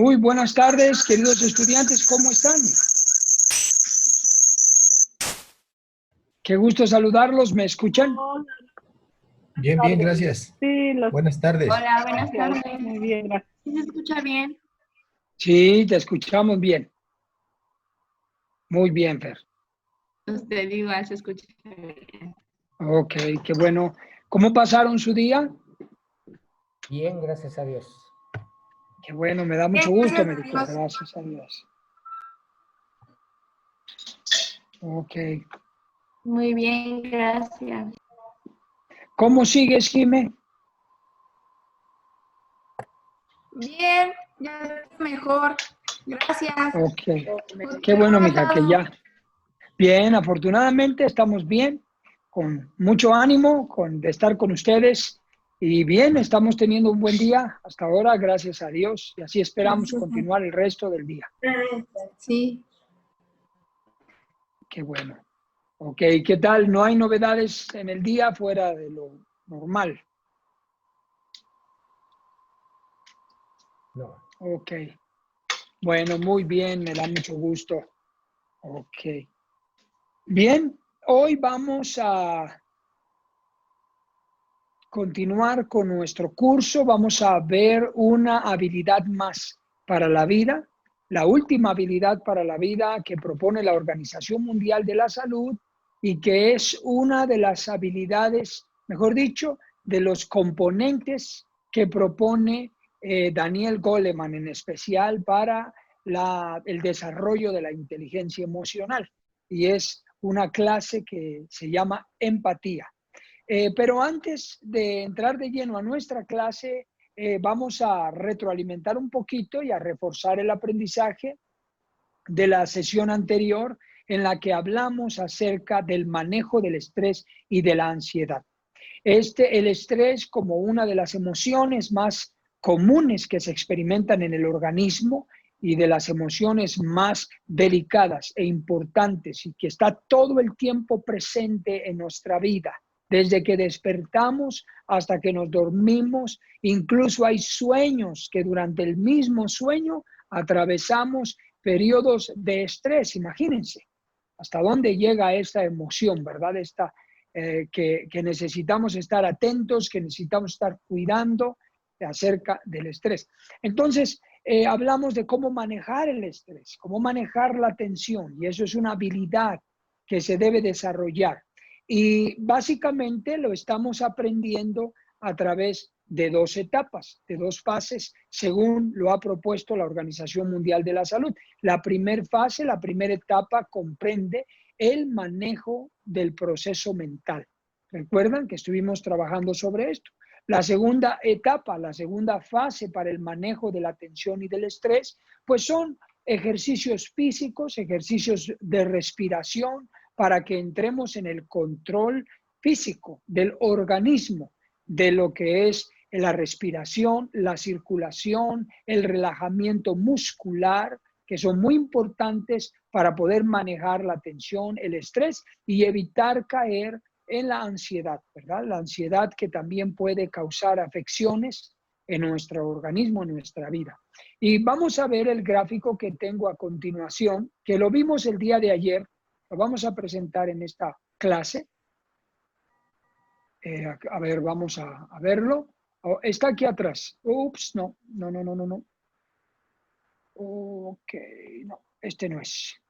Muy buenas tardes, queridos estudiantes, ¿cómo están? Qué gusto saludarlos, ¿me escuchan? Bien, bien, gracias. Sí, Buenas tardes. Hola, buenas tardes. muy bien, gracias. ¿Sí se escucha bien? Sí, te escuchamos bien. Muy bien, Fer. Usted igual se escucha bien. Ok, qué bueno. ¿Cómo pasaron su día? Bien, gracias a Dios. Qué bueno, me da mucho gusto, me dijo, gracias a Dios. Ok. Muy bien, gracias. ¿Cómo sigues, Jimé? Bien, ya estoy mejor. Gracias. Ok. Qué bueno, mija, que ya. Bien, afortunadamente estamos bien, con mucho ánimo de estar con ustedes. Y bien, estamos teniendo un buen día hasta ahora, gracias a Dios. Y así esperamos continuar el resto del día. Sí. Qué bueno. Ok, ¿qué tal? ¿No hay novedades en el día fuera de lo normal? No. Ok. Bueno, muy bien, me da mucho gusto. Ok. Bien, hoy vamos a continuar con nuestro curso. Vamos a ver una habilidad más para la vida, la última habilidad para la vida que propone la Organización Mundial de la Salud y que es una de las habilidades, mejor dicho, de los componentes que propone Daniel Goleman en especial para el desarrollo de la inteligencia emocional. Y es una clase que se llama empatía. Pero antes de entrar de lleno a nuestra clase, vamos a retroalimentar un poquito y a reforzar el aprendizaje de la sesión anterior en la que hablamos acerca del manejo del estrés y de la ansiedad. El estrés como una de las emociones más comunes que se experimentan en el organismo y de las emociones más delicadas e importantes y que está todo el tiempo presente en nuestra vida. Desde que despertamos hasta que nos dormimos, incluso hay sueños que durante el mismo sueño atravesamos periodos de estrés, imagínense hasta dónde llega esta emoción, ¿verdad? Que necesitamos estar atentos, que necesitamos estar cuidando acerca del estrés. Entonces, hablamos de cómo manejar el estrés, cómo manejar la tensión, y eso es una habilidad que se debe desarrollar. Y básicamente lo estamos aprendiendo a través de dos etapas, de dos fases, según lo ha propuesto la Organización Mundial de la Salud. La primera fase, la primera etapa comprende el manejo del proceso mental. ¿Recuerdan que estuvimos trabajando sobre esto? La segunda etapa, la segunda fase para el manejo de la tensión y del estrés, pues son ejercicios físicos, ejercicios de respiración, para que entremos en el control físico del organismo, de lo que es la respiración, la circulación, el relajamiento muscular, que son muy importantes para poder manejar la tensión, el estrés y evitar caer en la ansiedad, ¿verdad? La ansiedad que también puede causar afecciones en nuestro organismo, en nuestra vida. Y vamos a ver el gráfico que tengo a continuación, que lo vimos el día de ayer, lo vamos a presentar en esta clase. A ver, vamos a verlo. Oh, está aquí atrás. Ups, no. Ok, no, este no es.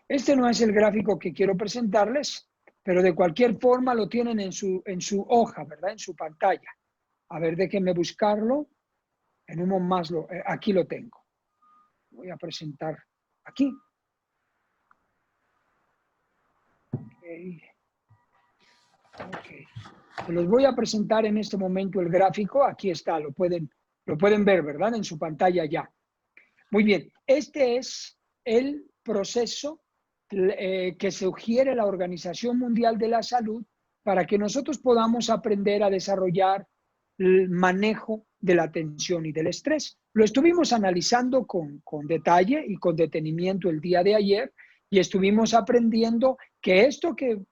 Este no es el gráfico que quiero presentarles, pero de cualquier forma lo tienen en su hoja, ¿verdad? En su pantalla. A ver, déjenme buscarlo. En un momento más, aquí lo tengo. Voy a presentar aquí. Ok. Se los voy a presentar en este momento el gráfico. Aquí está, lo pueden ver, ¿verdad? En su pantalla ya. Muy bien. Este es el proceso que sugiere la Organización Mundial de la Salud para que nosotros podamos aprender a desarrollar el manejo de la tensión y del estrés. Lo estuvimos analizando con detalle y con detenimiento el día de ayer y estuvimos aprendiendo que esto que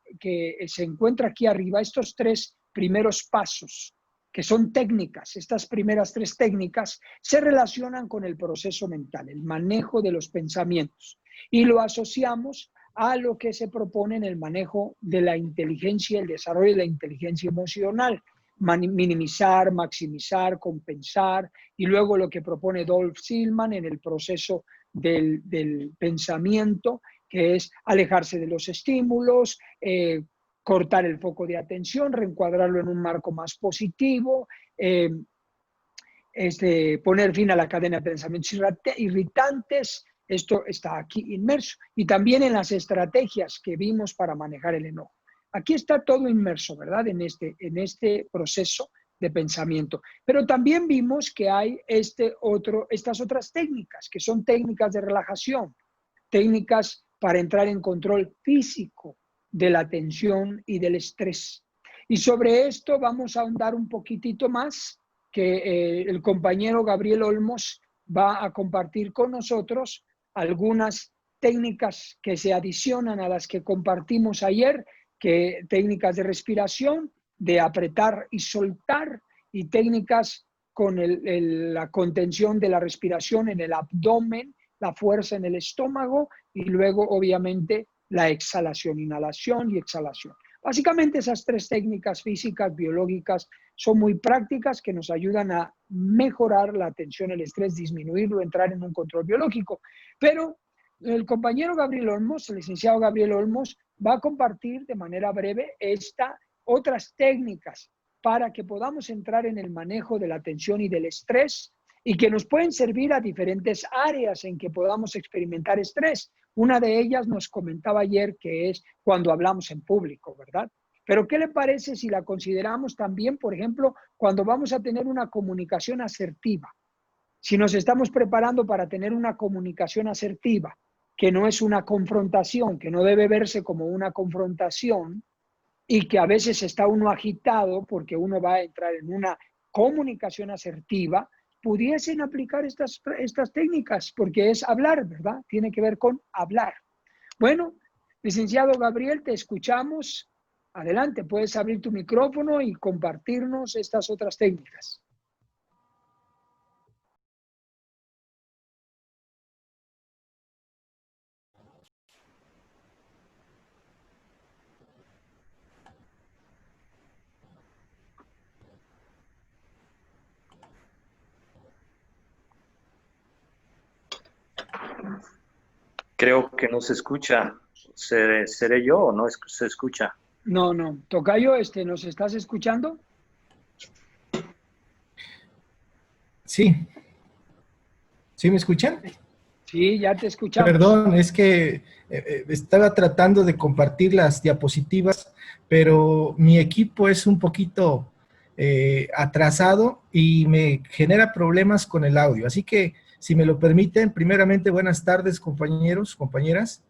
se encuentra aquí arriba, estos tres primeros pasos que son técnicas, estas primeras 3 técnicas, se relacionan con el proceso mental, el manejo de los pensamientos, y lo asociamos a lo que se propone en el manejo de la inteligencia, el desarrollo de la inteligencia emocional, minimizar, maximizar, compensar, y luego lo que propone Dolph Silman en el proceso del pensamiento, que es alejarse de los estímulos, cortar el foco de atención, reencuadrarlo en un marco más positivo, poner fin a la cadena de pensamientos irritantes. Esto está aquí inmerso. Y también en las estrategias que vimos para manejar el enojo. Aquí está todo inmerso, ¿verdad? En este proceso de pensamiento. Pero también vimos que hay estas otras técnicas, que son técnicas de relajación, técnicas para entrar en control físico de la tensión y del estrés. Y sobre esto vamos a ahondar un poquitito más, que el compañero Gabriel Olmos va a compartir con nosotros algunas técnicas que se adicionan a las que compartimos ayer, que técnicas de respiración, de apretar y soltar, y técnicas con la contención de la respiración en el abdomen, la fuerza en el estómago, y luego obviamente la exhalación, inhalación y exhalación. Básicamente esas 3 técnicas físicas, biológicas, son muy prácticas, que nos ayudan a mejorar la tensión, el estrés, disminuirlo, entrar en un control biológico. Pero el compañero Gabriel Olmos, el licenciado Gabriel Olmos, va a compartir de manera breve otras técnicas para que podamos entrar en el manejo de la tensión y del estrés, y que nos pueden servir a diferentes áreas en que podamos experimentar estrés. Una de ellas nos comentaba ayer, que es cuando hablamos en público, ¿verdad? Pero ¿qué le parece si la consideramos también, por ejemplo, cuando vamos a tener una comunicación asertiva? Si nos estamos preparando para tener una comunicación asertiva, que no es una confrontación, que no debe verse como una confrontación, y que a veces está uno agitado porque uno va a entrar en una comunicación asertiva, pudiesen aplicar estas técnicas, porque es hablar, ¿verdad? Tiene que ver con hablar. Bueno, licenciado Gabriel, te escuchamos. Adelante, puedes abrir tu micrófono y compartirnos estas otras técnicas. Creo que no se escucha. ¿Seré yo o no se escucha? No. Tocayo, ¿nos estás escuchando? Sí. ¿Sí me escuchan? Sí, ya te escuchamos. Perdón, es que estaba tratando de compartir las diapositivas, pero mi equipo es un poquito atrasado y me genera problemas con el audio. Así que, si me lo permiten, primeramente, buenas tardes, compañeros, compañeras.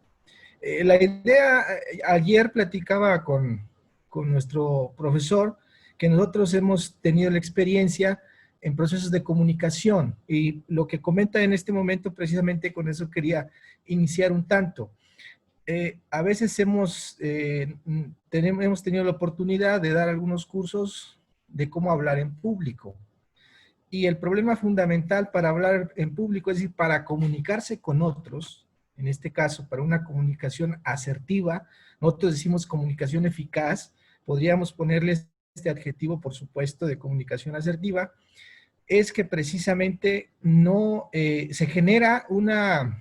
La idea, ayer platicaba con nuestro profesor, que nosotros hemos tenido la experiencia en procesos de comunicación, y lo que comenta en este momento, precisamente con eso quería iniciar un tanto. A veces hemos tenido la oportunidad de dar algunos cursos de cómo hablar en público. Y el problema fundamental para hablar en público, es decir, para comunicarse con otros, en este caso, para una comunicación asertiva, nosotros decimos comunicación eficaz, podríamos ponerle este adjetivo, por supuesto, de comunicación asertiva, es que precisamente no se genera una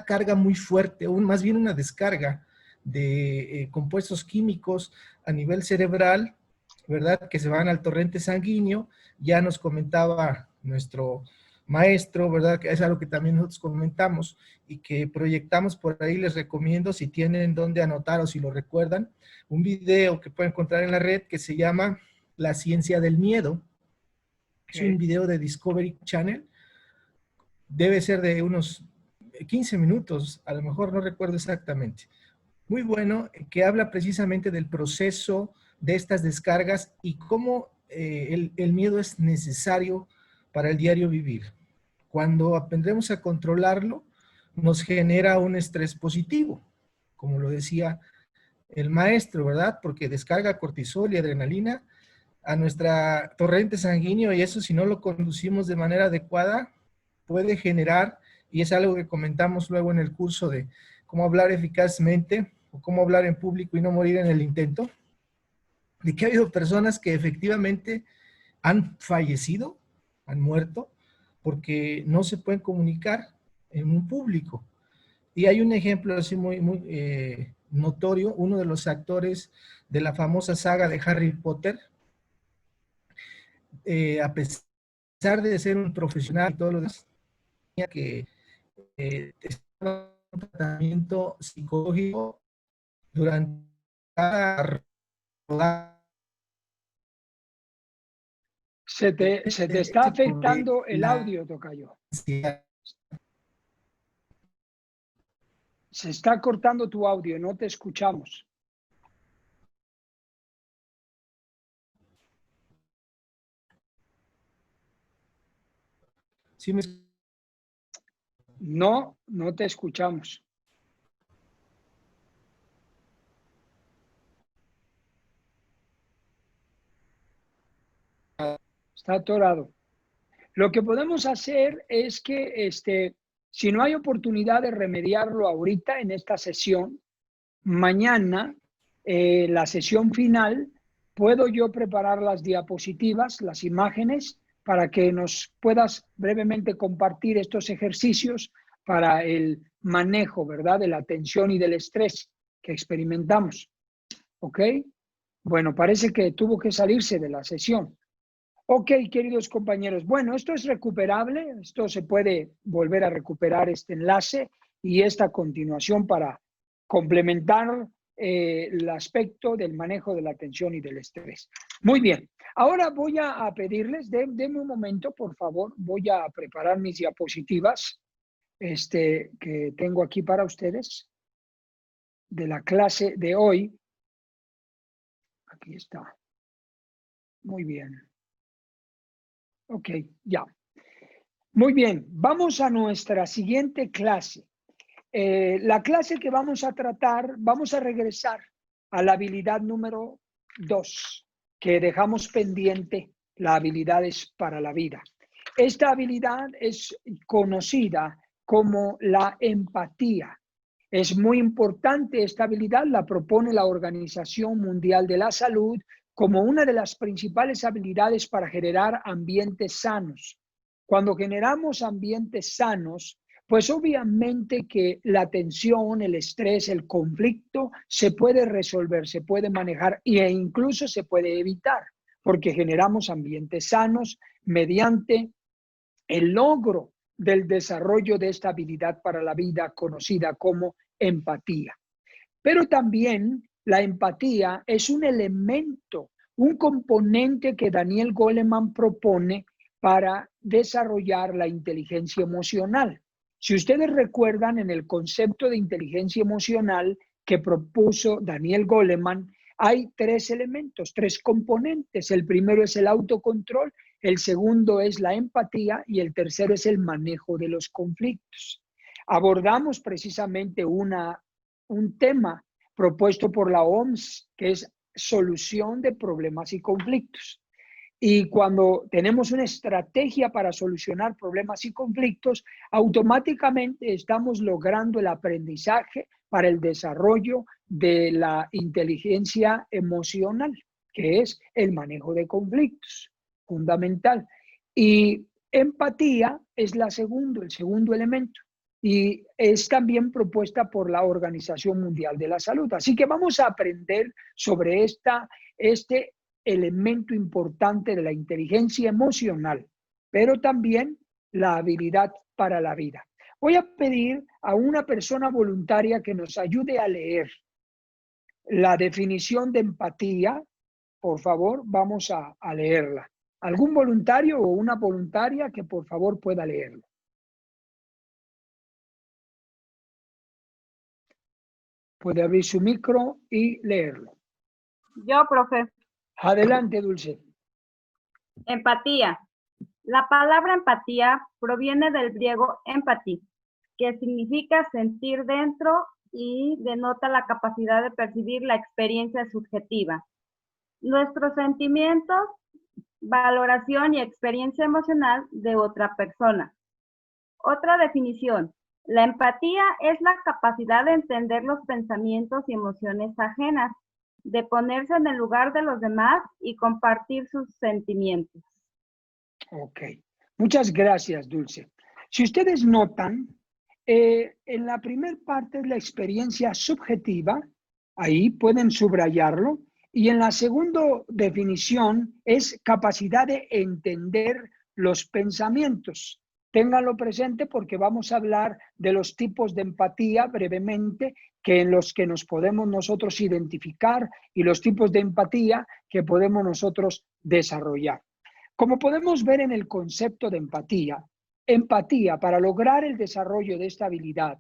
carga muy fuerte, o más bien una descarga de compuestos químicos a nivel cerebral, ¿verdad? Que se van al torrente sanguíneo. Ya nos comentaba nuestro maestro, ¿verdad? Que es algo que también nosotros comentamos y que proyectamos por ahí. Les recomiendo, si tienen dónde anotar o si lo recuerdan, un video que pueden encontrar en la red que se llama La Ciencia del Miedo. Es un video de Discovery Channel. Debe ser de unos 15 minutos, a lo mejor no recuerdo exactamente. Muy bueno, que habla precisamente del proceso de estas descargas y cómo el miedo es necesario para el diario vivir. Cuando aprendemos a controlarlo, nos genera un estrés positivo, como lo decía el maestro, ¿verdad? Porque descarga cortisol y adrenalina a nuestra torrente sanguíneo, y eso, si no lo conducimos de manera adecuada, puede generar, y es algo que comentamos luego en el curso de cómo hablar eficazmente o cómo hablar en público y no morir en el intento, de que ha habido personas que efectivamente han fallecido, han muerto, porque no se pueden comunicar en un público. Y hay un ejemplo así muy notorio, uno de los actores de la famosa saga de Harry Potter, a pesar de ser un profesional y todo lo demás, tenía que estaba en un tratamiento psicológico durante cada rodada. Se te está afectando el audio, tocayo. Se está cortando tu audio, no te escuchamos. ¿Sí me... No, no te escuchamos. Está atorado. Lo que podemos hacer es que si no hay oportunidad de remediarlo ahorita en esta sesión, mañana, la sesión final, puedo yo preparar las diapositivas, las imágenes, para que nos puedas brevemente compartir estos ejercicios para el manejo, ¿verdad?, de la tensión y del estrés que experimentamos. ¿Ok? Bueno, parece que tuvo que salirse de la sesión. Ok, queridos compañeros. Bueno, esto es recuperable. Esto se puede volver a recuperar este enlace y esta continuación para complementar el aspecto del manejo de la tensión y del estrés. Muy bien. Ahora voy a pedirles, denme un momento, por favor. Voy a preparar mis diapositivas que tengo aquí para ustedes de la clase de hoy. Aquí está. Muy bien. Ok, ya. Muy bien, vamos a nuestra siguiente clase. La clase que vamos a tratar, vamos a regresar a la habilidad número 2, que dejamos pendiente, la habilidades para la vida. Esta habilidad es conocida como la empatía. Es muy importante esta habilidad, la propone la Organización Mundial de la Salud como una de las principales habilidades para generar ambientes sanos. Cuando generamos ambientes sanos, pues obviamente que la tensión, el estrés, el conflicto se puede resolver, se puede manejar e incluso se puede evitar, porque generamos ambientes sanos mediante el logro del desarrollo de esta habilidad para la vida conocida como empatía. Pero también la empatía es un elemento, un componente que Daniel Goleman propone para desarrollar la inteligencia emocional. Si ustedes recuerdan, en el concepto de inteligencia emocional que propuso Daniel Goleman, hay 3 elementos, 3 componentes. El primero es el autocontrol, el segundo es la empatía y el tercero es el manejo de los conflictos. Abordamos precisamente un tema propuesto por la OMS, que es solución de problemas y conflictos. Y cuando tenemos una estrategia para solucionar problemas y conflictos, automáticamente estamos logrando el aprendizaje para el desarrollo de la inteligencia emocional, que es el manejo de conflictos, fundamental. Y empatía es el segundo elemento. Y es también propuesta por la Organización Mundial de la Salud. Así que vamos a aprender sobre este elemento importante de la inteligencia emocional, pero también la habilidad para la vida. Voy a pedir a una persona voluntaria que nos ayude a leer la definición de empatía. Por favor, vamos a leerla. ¿Algún voluntario o una voluntaria que por favor pueda leerlo? Puede abrir su micro y leerlo. Yo, profe. Adelante, Dulce. Empatía. La palabra empatía proviene del griego empathy, que significa sentir dentro y denota la capacidad de percibir la experiencia subjetiva. nuestros sentimientos, valoración y experiencia emocional de otra persona. Otra definición. La empatía es la capacidad de entender los pensamientos y emociones ajenas, de ponerse en el lugar de los demás y compartir sus sentimientos. Ok. Muchas gracias, Dulce. Si ustedes notan, en la primera parte es la experiencia subjetiva, ahí pueden subrayarlo, y en la segunda definición es capacidad de entender los pensamientos. Ténganlo presente porque vamos a hablar de los tipos de empatía brevemente, que en los que nos podemos nosotros identificar y los tipos de empatía que podemos nosotros desarrollar. Como podemos ver en el concepto de empatía para lograr el desarrollo de esta habilidad,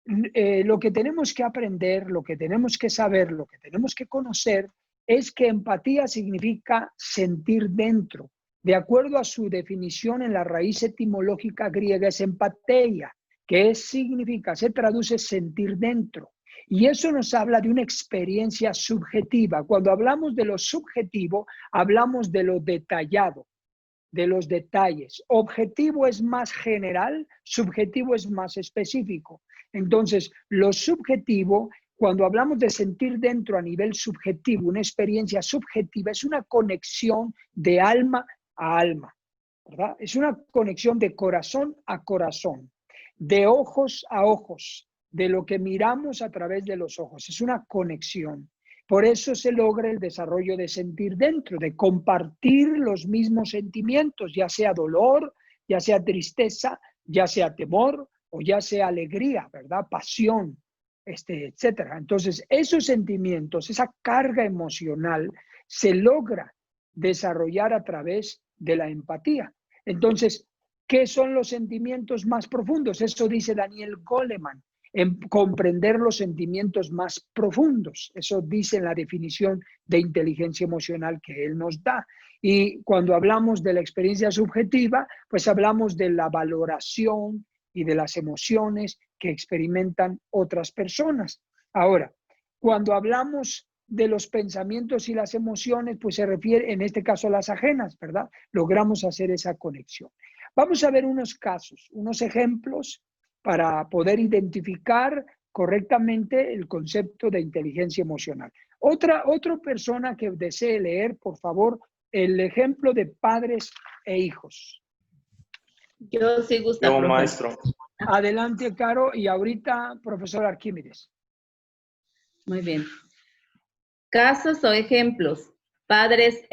lo que tenemos que aprender, lo que tenemos que saber, lo que tenemos que conocer es que empatía significa sentir dentro. De acuerdo a su definición en la raíz etimológica griega es empateia, que significa, se traduce sentir dentro. Y eso nos habla de una experiencia subjetiva. Cuando hablamos de lo subjetivo, hablamos de lo detallado, de los detalles. Objetivo es más general, subjetivo es más específico. Entonces, lo subjetivo, cuando hablamos de sentir dentro a nivel subjetivo, una experiencia subjetiva, es una conexión de alma a alma, ¿verdad? Es una conexión de corazón a corazón, de ojos a ojos, de lo que miramos a través de los ojos. Es una conexión. Por eso se logra el desarrollo de sentir dentro, de compartir los mismos sentimientos, ya sea dolor, ya sea tristeza, ya sea temor o ya sea alegría, ¿verdad? Pasión, etcétera. Entonces, esos sentimientos, esa carga emocional se logra desarrollar a través de la empatía. Entonces, ¿qué son los sentimientos más profundos? Eso dice Daniel Goleman. En comprender los sentimientos más profundos. Eso dice en la definición de inteligencia emocional que él nos da. Y cuando hablamos de la experiencia subjetiva, pues hablamos de la valoración y de las emociones que experimentan otras personas. Ahora, cuando hablamos de los pensamientos y las emociones, pues se refiere en este caso a las ajenas, ¿verdad? Logramos hacer esa conexión. Vamos a ver unos casos, unos ejemplos para poder identificar correctamente el concepto de inteligencia emocional. Otra persona que desee leer, por favor, el ejemplo de padres e hijos. Yo sí, Gustavo. Yo, maestro. Adelante, Caro, y ahorita, profesor Arquímedes. Muy bien. Casos o ejemplos, padres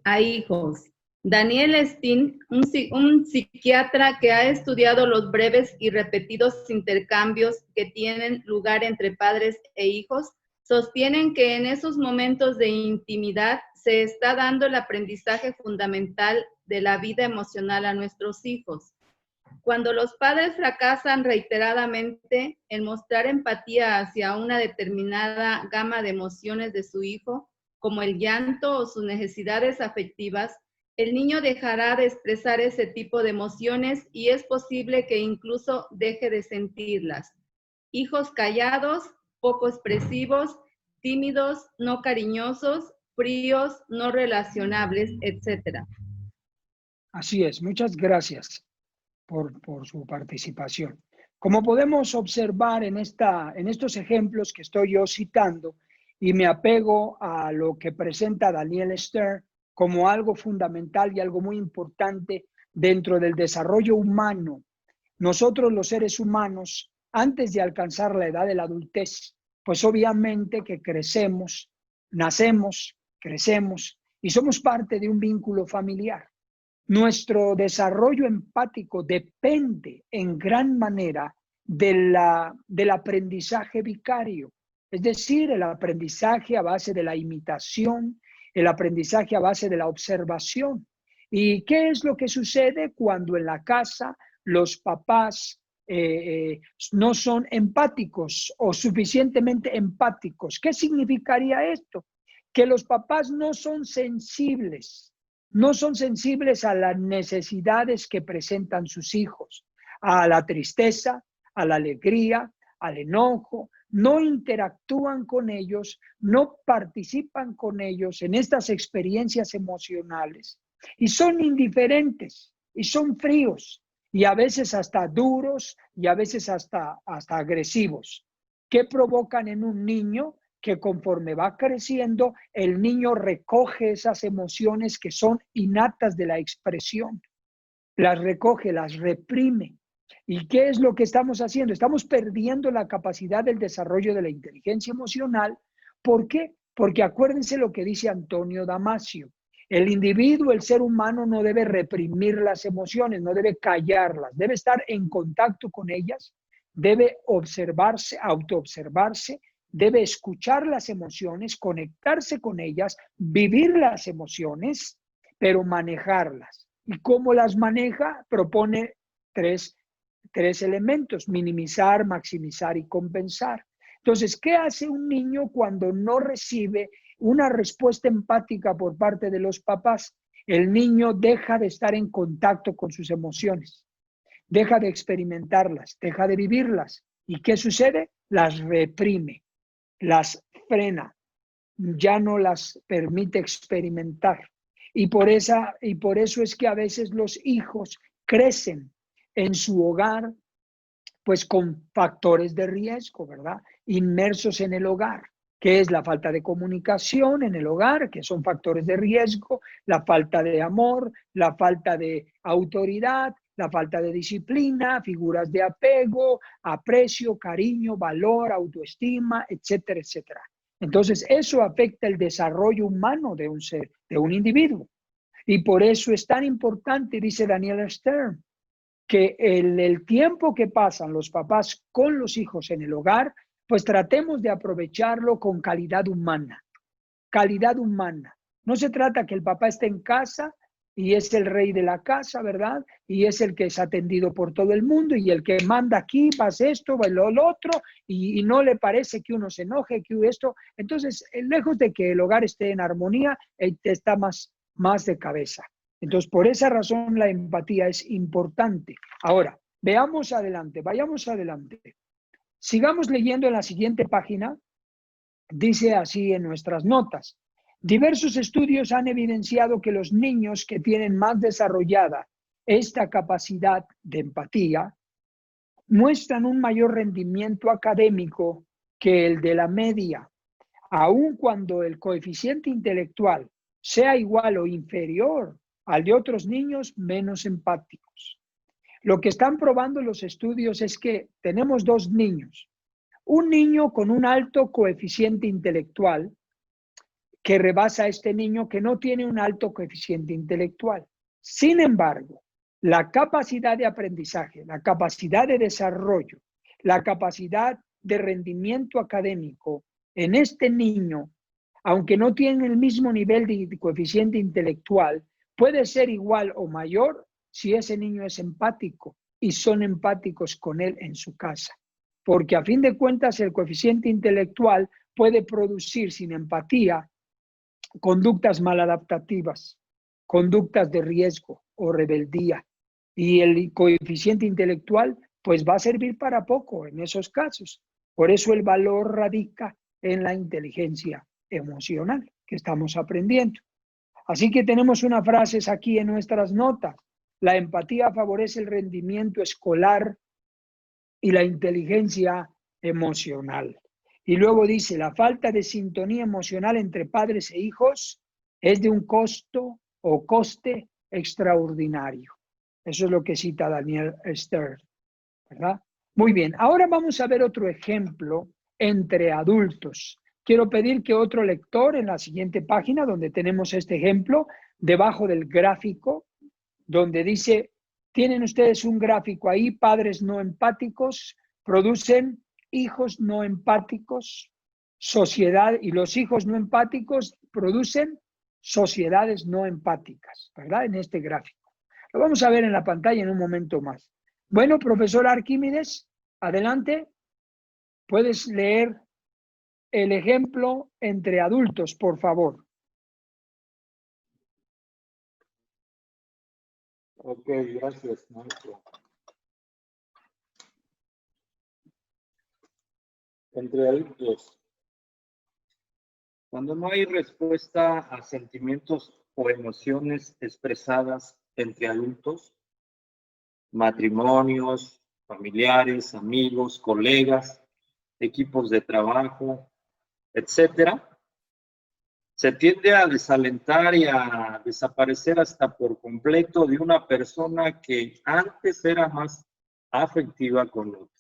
a hijos. Daniel Steen, un psiquiatra que ha estudiado los breves y repetidos intercambios que tienen lugar entre padres e hijos, sostienen que en esos momentos de intimidad se está dando el aprendizaje fundamental de la vida emocional a nuestros hijos. Cuando los padres fracasan reiteradamente en mostrar empatía hacia una determinada gama de emociones de su hijo, como el llanto o sus necesidades afectivas, el niño dejará de expresar ese tipo de emociones y es posible que incluso deje de sentirlas. Hijos callados, poco expresivos, tímidos, no cariñosos, fríos, no relacionables, etc. Así es, muchas gracias por su participación. Como podemos observar en estos ejemplos que estoy yo citando, y me apego a lo que presenta Daniel Stern como algo fundamental y algo muy importante dentro del desarrollo humano. Nosotros los seres humanos, antes de alcanzar la edad de la adultez, pues obviamente que crecemos, nacemos, crecemos y somos parte de un vínculo familiar. Nuestro desarrollo empático depende en gran manera del aprendizaje vicario, es decir, el aprendizaje a base de la imitación, el aprendizaje a base de la observación. ¿Y qué es lo que sucede cuando en la casa los papás no son empáticos o suficientemente empáticos? ¿Qué significaría esto? Que los papás no son sensibles a las necesidades que presentan sus hijos, a la tristeza, a la alegría, al enojo. no interactúan con ellos, no participan con ellos en estas experiencias emocionales y son indiferentes y son fríos y a veces hasta duros y a veces hasta agresivos. ¿Qué provocan en un niño? Que conforme va creciendo, el niño recoge esas emociones que son innatas de la expresión, las recoge, las reprime. ¿Y qué es lo que estamos haciendo? Estamos perdiendo la capacidad del desarrollo de la inteligencia emocional. ¿Por qué? Porque acuérdense lo que dice Antonio Damasio. El individuo, el ser humano, no debe reprimir las emociones, no debe callarlas, debe estar en contacto con ellas, debe observarse, autoobservarse, debe escuchar las emociones, conectarse con ellas, vivir las emociones, pero manejarlas. ¿Y cómo las maneja? Propone tres elementos: minimizar, maximizar y compensar. Entonces, ¿qué hace un niño cuando no recibe una respuesta empática por parte de los papás? El niño deja de estar en contacto con sus emociones, deja de experimentarlas, deja de vivirlas. ¿Y qué sucede? Las reprime, las frena, ya no las permite experimentar. Y por eso es que a veces los hijos crecen en su hogar, pues con factores de riesgo, ¿verdad? Inmersos en el hogar, que es la falta de comunicación en el hogar, que son factores de riesgo, la falta de amor, la falta de autoridad, la falta de disciplina, figuras de apego, aprecio, cariño, valor, autoestima, etcétera, etcétera. Entonces, eso afecta el desarrollo humano de un ser, de un individuo. Y por eso es tan importante, dice Daniel Stern, que el tiempo que pasan los papás con los hijos en el hogar, pues tratemos de aprovecharlo con calidad humana. Calidad humana. No se trata que el papá esté en casa y es el rey de la casa, ¿verdad? Y es el que es atendido por todo el mundo y el que manda aquí, pasa esto, lo otro, y no le parece que uno se enoje, que esto. Entonces, lejos de que el hogar esté en armonía, está más de cabeza. Entonces, por esa razón la empatía es importante. Ahora, veamos adelante, vayamos adelante. Sigamos leyendo en la siguiente página. Dice así en nuestras notas: diversos estudios han evidenciado que los niños que tienen más desarrollada esta capacidad de empatía muestran un mayor rendimiento académico que el de la media, aun cuando el coeficiente intelectual sea igual o inferior al de otros niños menos empáticos. Lo que están probando los estudios es que tenemos dos niños. Un niño con un alto coeficiente intelectual que rebasa a este niño que no tiene un alto coeficiente intelectual. Sin embargo, la capacidad de aprendizaje, la capacidad de desarrollo, la capacidad de rendimiento académico en este niño, aunque no tiene el mismo nivel de coeficiente intelectual, puede ser igual o mayor si ese niño es empático y son empáticos con él en su casa. Porque a fin de cuentas el coeficiente intelectual puede producir sin empatía conductas maladaptativas, conductas de riesgo o rebeldía. Y el coeficiente intelectual pues va a servir para poco en esos casos. Por eso el valor radica en la inteligencia emocional que estamos aprendiendo. Así que tenemos unas frases aquí en nuestras notas. La empatía favorece el rendimiento escolar y la inteligencia emocional. Y luego dice: la falta de sintonía emocional entre padres e hijos es de un costo o coste extraordinario. Eso es lo que cita Daniel Stern, ¿verdad? Muy bien, ahora vamos a ver otro ejemplo entre adultos. Quiero pedir que otro lector en la siguiente página, donde tenemos este ejemplo, debajo del gráfico, donde dice, tienen ustedes un gráfico ahí: padres no empáticos producen hijos no empáticos, sociedad, y los hijos no empáticos producen sociedades no empáticas, ¿verdad? En este gráfico. Lo vamos a ver en la pantalla en un momento más. Bueno, profesor Arquímedes, adelante. Puedes leer el ejemplo entre adultos, por favor. Ok, gracias, maestro. entre adultos. Cuando no hay respuesta a sentimientos o emociones expresadas entre adultos, matrimonios, familiares, amigos, colegas, equipos de trabajo, etcétera, se tiende a desalentar y a desaparecer hasta por completo de una persona que antes era más afectiva con otro.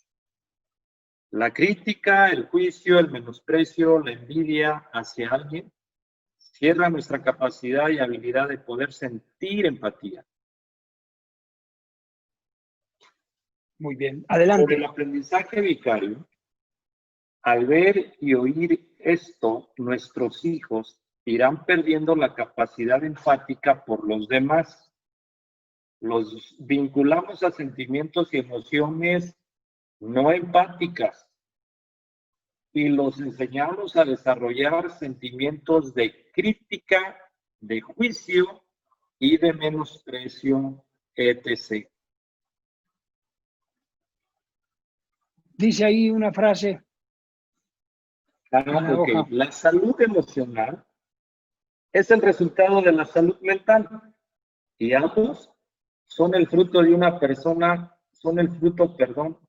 La crítica, el juicio, el menosprecio, la envidia hacia alguien cierra nuestra capacidad y habilidad de poder sentir empatía. Muy bien, Por adelante. el aprendizaje vicario, al ver y oír esto, nuestros hijos irán perdiendo la capacidad empática por los demás. Los vinculamos a sentimientos y emociones no empáticas y los enseñamos a desarrollar sentimientos de crítica, de juicio y de menosprecio, etc. Dice ahí una frase. Ok. La salud emocional es el resultado de la salud mental y ambos son el fruto de una persona,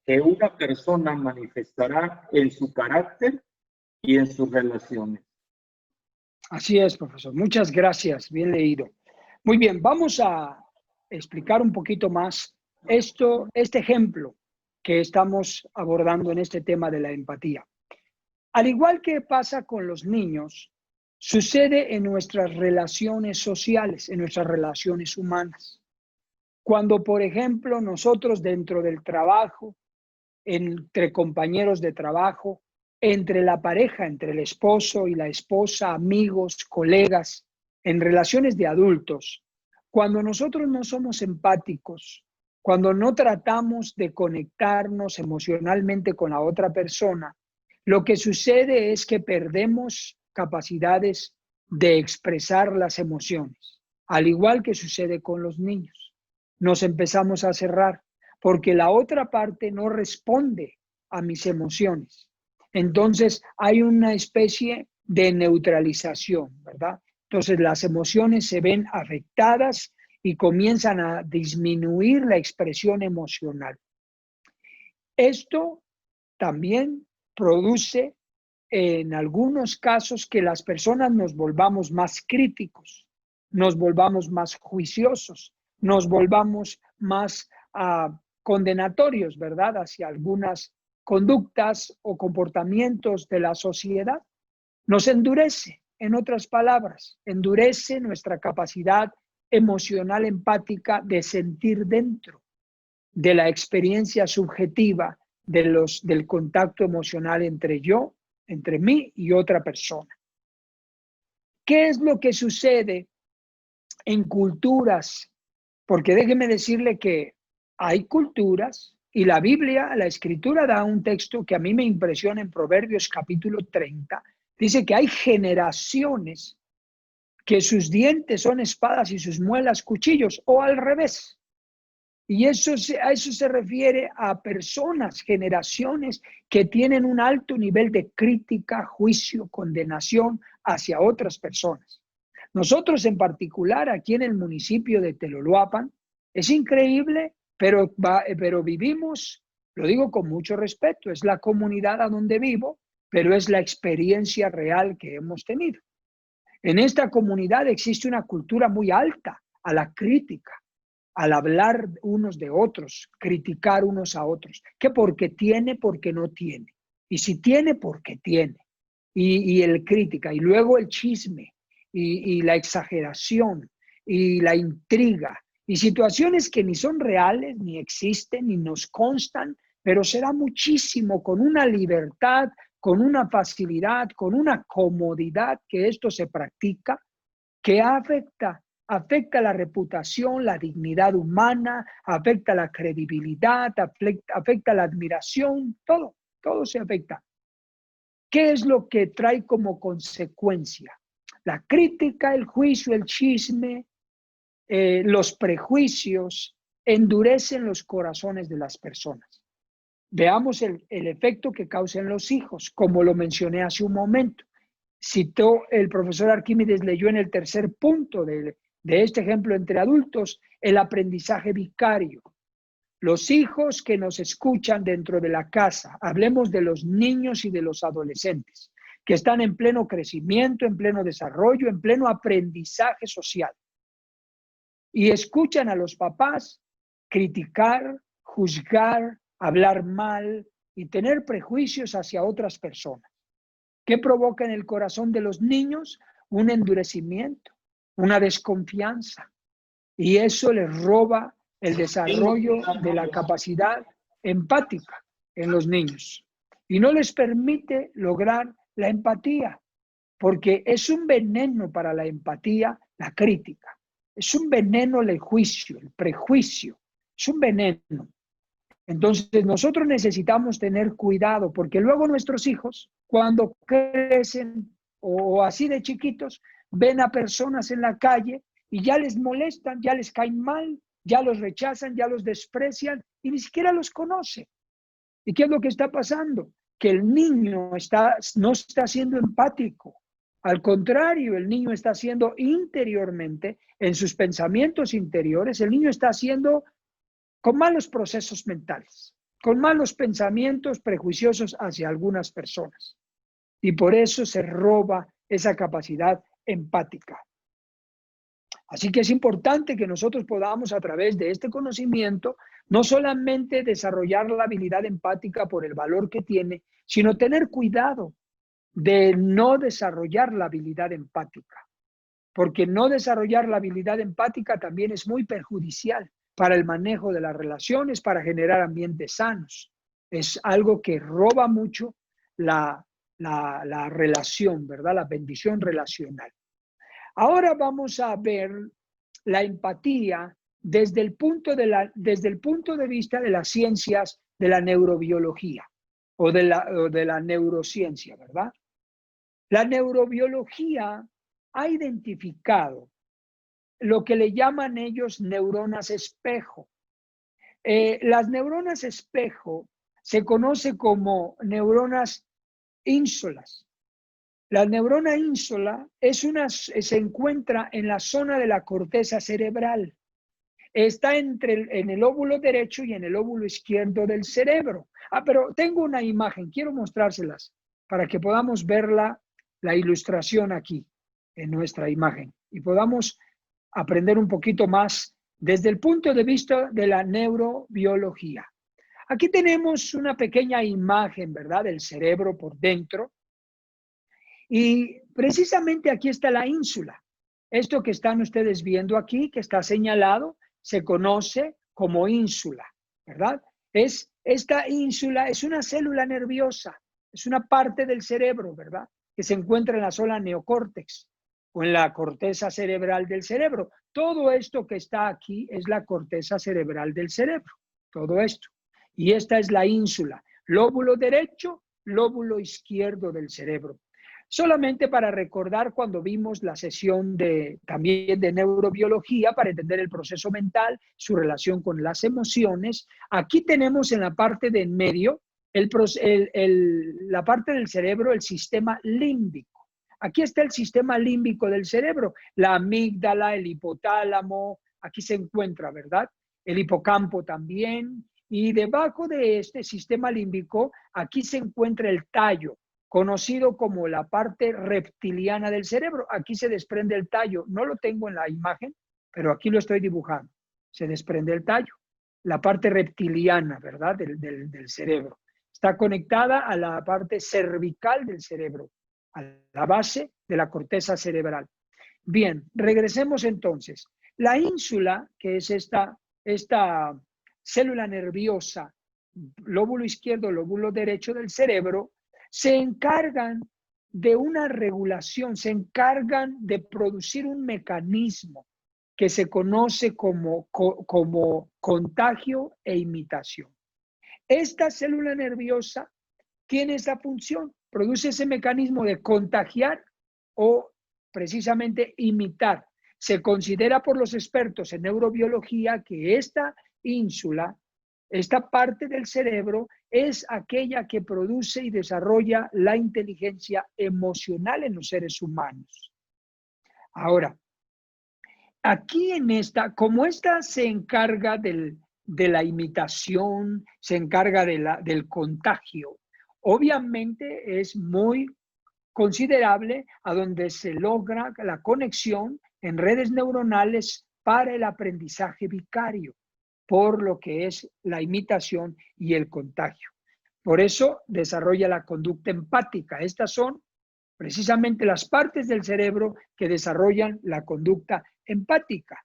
que una persona manifestará en su carácter y en sus relaciones. Así es, profesor. Muchas gracias. Bien leído. Muy bien, vamos a explicar un poquito más este ejemplo que estamos abordando en este tema de la empatía. Al igual que pasa con los niños, sucede en nuestras relaciones sociales, en nuestras relaciones humanas. Cuando, por ejemplo, nosotros dentro del trabajo, entre compañeros de trabajo, entre la pareja, entre el esposo y la esposa, amigos, colegas, en relaciones de adultos, cuando nosotros no somos empáticos, cuando no tratamos de conectarnos emocionalmente con la otra persona, lo que sucede es que perdemos capacidades de expresar las emociones, al igual que sucede con los niños. Nos empezamos a cerrar porque la otra parte no responde a mis emociones. Entonces hay una especie de neutralización, ¿verdad? Entonces las emociones se ven afectadas y comienzan a disminuir la expresión emocional. Esto también produce en algunos casos que las personas nos volvamos más críticos, nos volvamos más juiciosos, nos volvamos más condenatorios, ¿verdad?, hacia algunas conductas o comportamientos de la sociedad. Nos endurece, en otras palabras, endurece nuestra capacidad emocional empática de sentir dentro de la experiencia subjetiva del contacto emocional entre mí y otra persona. ¿Qué es lo que sucede en culturas? Porque déjeme decirle que hay culturas y la Biblia, la Escritura da un texto que a mí me impresiona en Proverbios capítulo 30. Dice que hay generaciones que sus dientes son espadas y sus muelas cuchillos, o al revés. Y a eso se refiere a personas, generaciones que tienen un alto nivel de crítica, juicio, condenación hacia otras personas. Nosotros en particular, aquí en el municipio de Teloluapan, es increíble, pero vivimos, lo digo con mucho respeto, es la comunidad a donde vivo, pero es la experiencia real que hemos tenido. En esta comunidad existe una cultura muy alta a la crítica, al hablar unos de otros, criticar unos a otros, que porque tiene, porque no tiene, y si tiene, porque tiene, y el crítica, y luego el chisme, y la exageración, y la intriga, y situaciones que ni son reales, ni existen, ni nos constan, pero será muchísimo, con una libertad, con una facilidad, con una comodidad que esto se practica, que afecta la reputación, la dignidad humana, afecta la credibilidad, afecta la admiración, todo se afecta. ¿Qué es lo que trae como consecuencia? La crítica, el juicio, el chisme, los prejuicios endurecen los corazones de las personas. Veamos el efecto que causan los hijos, como lo mencioné hace un momento. Citó el profesor Arquímedes, leyó en el tercer punto de este ejemplo entre adultos, el aprendizaje vicario. Los hijos que nos escuchan dentro de la casa, hablemos de los niños y de los adolescentes, que están en pleno crecimiento, en pleno desarrollo, en pleno aprendizaje social. Y escuchan a los papás criticar, juzgar, hablar mal y tener prejuicios hacia otras personas. ¿Qué provoca en el corazón de los niños? Un endurecimiento, una desconfianza. Y eso les roba el desarrollo de la capacidad empática en los niños. Y no les permite lograr la empatía, porque es un veneno para la empatía la crítica. Es un veneno el juicio, el prejuicio. Es un veneno. Entonces nosotros necesitamos tener cuidado, porque luego nuestros hijos, cuando crecen o así de chiquitos, ven a personas en la calle y ya les molestan, ya les caen mal, ya los rechazan, ya los desprecian y ni siquiera los conocen. ¿Y qué es lo que está pasando? Que el niño no está siendo empático. Al contrario, el niño está siendo interiormente, en sus pensamientos interiores, el niño está haciendo con malos procesos mentales, con malos pensamientos prejuiciosos hacia algunas personas. Y por eso se roba esa capacidad empática. Así que es importante que nosotros podamos, a través de este conocimiento, no solamente desarrollar la habilidad empática por el valor que tiene, sino tener cuidado de no desarrollar la habilidad empática. Porque no desarrollar la habilidad empática también es muy perjudicial para el manejo de las relaciones, para generar ambientes sanos. Es algo que roba mucho la relación, ¿verdad? La bendición relacional. Ahora vamos a ver la empatía desde el punto de vista de las ciencias de la neurobiología o de la neurociencia, ¿verdad? La neurobiología ha identificado lo que le llaman ellos neuronas espejo. Las neuronas espejo se conoce como neuronas ínsulas. La neurona ínsula se encuentra en la zona de la corteza cerebral. Está en el óvulo derecho y en el óvulo izquierdo del cerebro. Pero tengo una imagen, quiero mostrárselas para que podamos ver la ilustración aquí en nuestra imagen y podamos aprender un poquito más desde el punto de vista de la neurobiología. Aquí tenemos una pequeña imagen, ¿verdad?, del cerebro por dentro. Y precisamente aquí está la ínsula. Esto que están ustedes viendo aquí, que está señalado, se conoce como ínsula, ¿verdad? Esta ínsula es una célula nerviosa, es una parte del cerebro, ¿verdad?, que se encuentra en la zona neocórtex o en la corteza cerebral del cerebro. Todo esto que está aquí es la corteza cerebral del cerebro, todo esto. Y esta es la ínsula, lóbulo derecho, lóbulo izquierdo del cerebro. Solamente para recordar cuando vimos la sesión también de neurobiología para entender el proceso mental, su relación con las emociones, aquí tenemos en la parte de en medio la parte del cerebro, el sistema límbico. Aquí está el sistema límbico del cerebro, la amígdala, el hipotálamo, aquí se encuentra, ¿verdad? El hipocampo también. Y debajo de este sistema límbico, aquí se encuentra el tallo, conocido como la parte reptiliana del cerebro. Aquí se desprende el tallo. No lo tengo en la imagen, pero aquí lo estoy dibujando. Se desprende el tallo, la parte reptiliana, ¿verdad?, del cerebro. Está conectada a la parte cervical del cerebro, a la base de la corteza cerebral. Bien, regresemos entonces. La ínsula, que es esta célula nerviosa, lóbulo izquierdo, lóbulo derecho del cerebro, se encargan de una regulación, se encargan de producir un mecanismo que se conoce como contagio e imitación. Esta célula nerviosa tiene esa función, produce ese mecanismo de contagiar o precisamente imitar. Se considera por los expertos en neurobiología que esta ínsula, esta parte del cerebro, es aquella que produce y desarrolla la inteligencia emocional en los seres humanos. Ahora, aquí en esta, como esta se encarga de la imitación, se encarga del contagio, obviamente es muy considerable a donde se logra la conexión en redes neuronales para el aprendizaje vicario, por lo que es la imitación y el contagio. Por eso desarrolla la conducta empática. Estas son precisamente las partes del cerebro que desarrollan la conducta empática.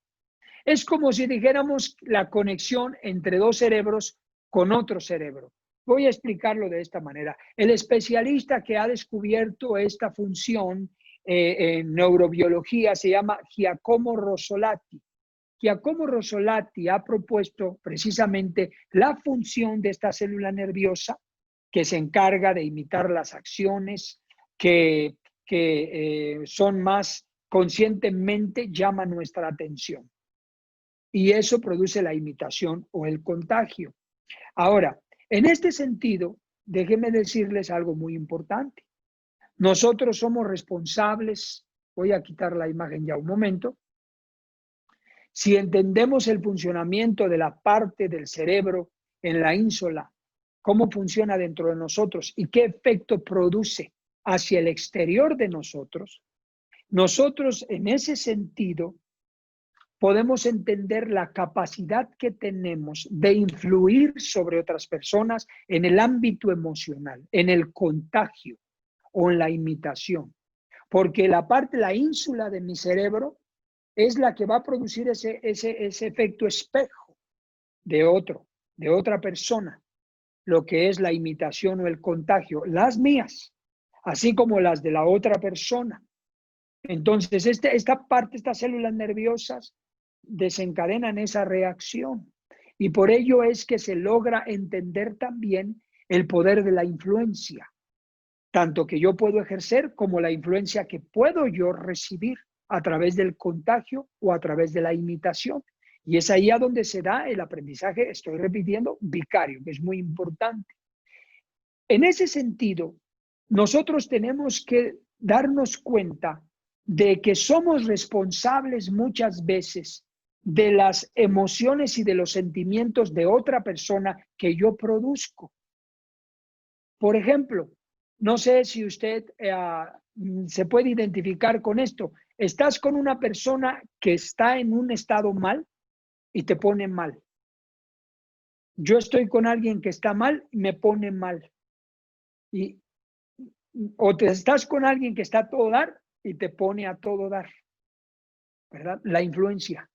Es como si dijéramos la conexión entre dos cerebros con otro cerebro. Voy a explicarlo de esta manera. El especialista que ha descubierto esta función en neurobiología se llama Giacomo Rossolati. Giacomo Rossolati ha propuesto precisamente la función de esta célula nerviosa que se encarga de imitar las acciones que son más conscientemente llaman nuestra atención. Y eso produce la imitación o el contagio. Ahora, en este sentido, déjenme decirles algo muy importante. Nosotros somos responsables, voy a quitar la imagen ya un momento. Si entendemos el funcionamiento de la parte del cerebro en la ínsula, cómo funciona dentro de nosotros y qué efecto produce hacia el exterior de nosotros, nosotros en ese sentido podemos entender la capacidad que tenemos de influir sobre otras personas en el ámbito emocional, en el contagio o en la imitación. Porque la ínsula de mi cerebro es la que va a producir ese efecto espejo de otra persona, lo que es la imitación o el contagio, las mías, así como las de la otra persona. Entonces, estas células nerviosas desencadenan esa reacción y por ello es que se logra entender también el poder de la influencia, tanto que yo puedo ejercer como la influencia que puedo yo recibir a través del contagio o a través de la imitación. Y es ahí a donde se da el aprendizaje, estoy repitiendo, vicario, que es muy importante. En ese sentido, nosotros tenemos que darnos cuenta de que somos responsables muchas veces de las emociones y de los sentimientos de otra persona que yo produzco. Por ejemplo, no sé si usted se puede identificar con esto. Estás con una persona que está en un estado mal y te pone mal. Yo estoy con alguien que está mal y me pone mal. O te estás con alguien que está a todo dar y te pone a todo dar. ¿Verdad? La influencia.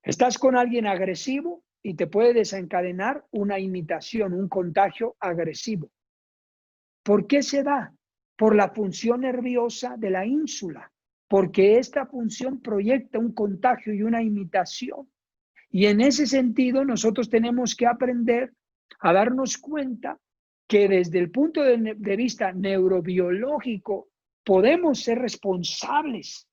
Estás con alguien agresivo y te puede desencadenar una imitación, un contagio agresivo. ¿Por qué se da? Por la función nerviosa de la ínsula, porque esta función proyecta un contagio y una imitación. Y en ese sentido nosotros tenemos que aprender a darnos cuenta que desde el punto de vista neurobiológico podemos ser responsables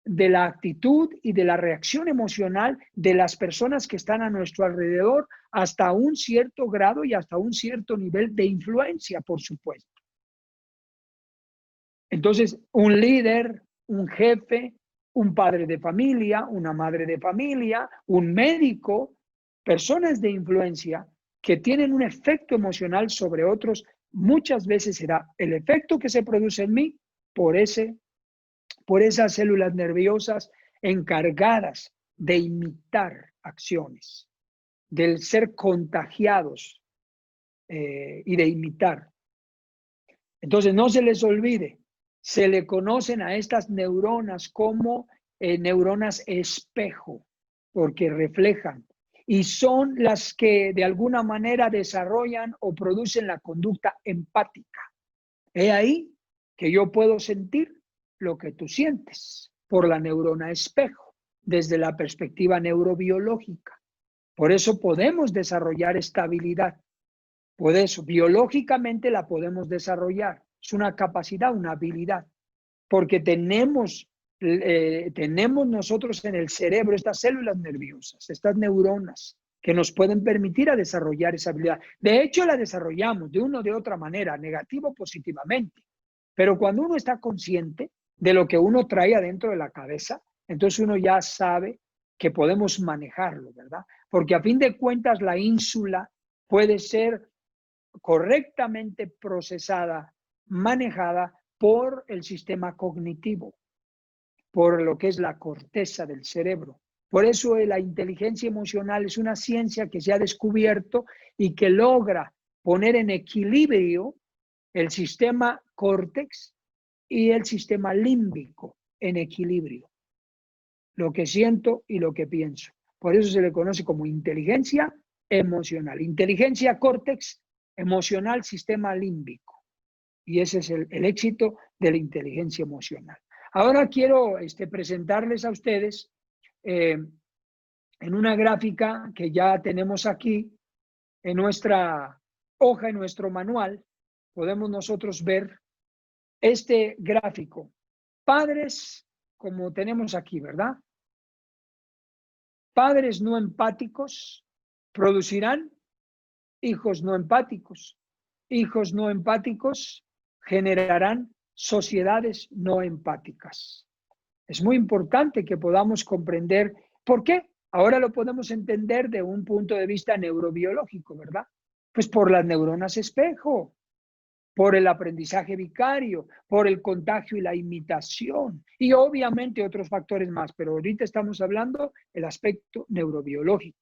de la actitud y de la reacción emocional de las personas que están a nuestro alrededor hasta un cierto grado y hasta un cierto nivel de influencia, por supuesto. Entonces, un líder, un jefe, un padre de familia, una madre de familia, un médico, personas de influencia que tienen un efecto emocional sobre otros, muchas veces será el efecto que se produce en mí por esas células nerviosas encargadas de imitar acciones, del ser contagiados y de imitar. Entonces, no se les olvide, se le conocen a estas neuronas como neuronas espejo, porque reflejan y son las que de alguna manera desarrollan o producen la conducta empática. He ahí que yo puedo sentir lo que tú sientes por la neurona espejo, desde la perspectiva neurobiológica. Por eso podemos desarrollar esta habilidad. Por eso, biológicamente la podemos desarrollar. Es una capacidad, una habilidad. Porque tenemos nosotros en el cerebro estas células nerviosas, estas neuronas, que nos pueden permitir a desarrollar esa habilidad. De hecho, la desarrollamos de una o de otra manera, negativo o positivamente. Pero cuando uno está consciente de lo que uno trae adentro de la cabeza, entonces uno ya sabe que podemos manejarlo, ¿verdad? Porque a fin de cuentas la ínsula puede ser correctamente procesada, manejada por el sistema cognitivo, por lo que es la corteza del cerebro. Por eso la inteligencia emocional es una ciencia que se ha descubierto y que logra poner en equilibrio el sistema córtex y el sistema límbico en equilibrio. Lo que siento y lo que pienso. Por eso se le conoce como inteligencia emocional. Inteligencia córtex, emocional, sistema límbico. Y ese es el éxito de la inteligencia emocional. Ahora quiero presentarles a ustedes en una gráfica que ya tenemos aquí en nuestra hoja, en nuestro manual, podemos nosotros ver este gráfico. Padres, como tenemos aquí, ¿verdad? Padres no empáticos producirán hijos no empáticos. Hijos no empáticos generarán sociedades no empáticas. Es muy importante que podamos comprender por qué. Ahora lo podemos entender de un punto de vista neurobiológico, ¿verdad? Pues por las neuronas espejo, por el aprendizaje vicario, por el contagio y la imitación, y obviamente otros factores más, pero ahorita estamos hablando del aspecto neurobiológico,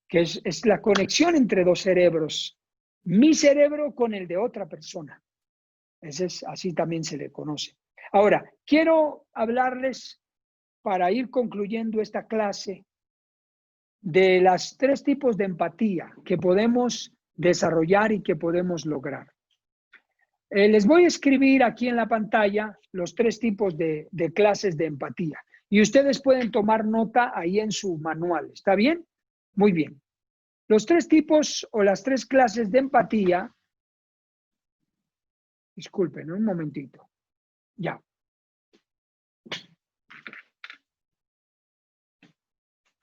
que es la conexión entre dos cerebros, mi cerebro con el de otra persona. Así también se le conoce. Ahora, quiero hablarles, para ir concluyendo esta clase, de los 3 tipos de empatía que podemos desarrollar y que podemos lograr. Les voy a escribir aquí en la pantalla los 3 tipos de clases de empatía. Y ustedes pueden tomar nota ahí en su manual. ¿Está bien? Muy bien. Los 3 tipos o las 3 clases de empatía. Disculpen, un momentito. Ya.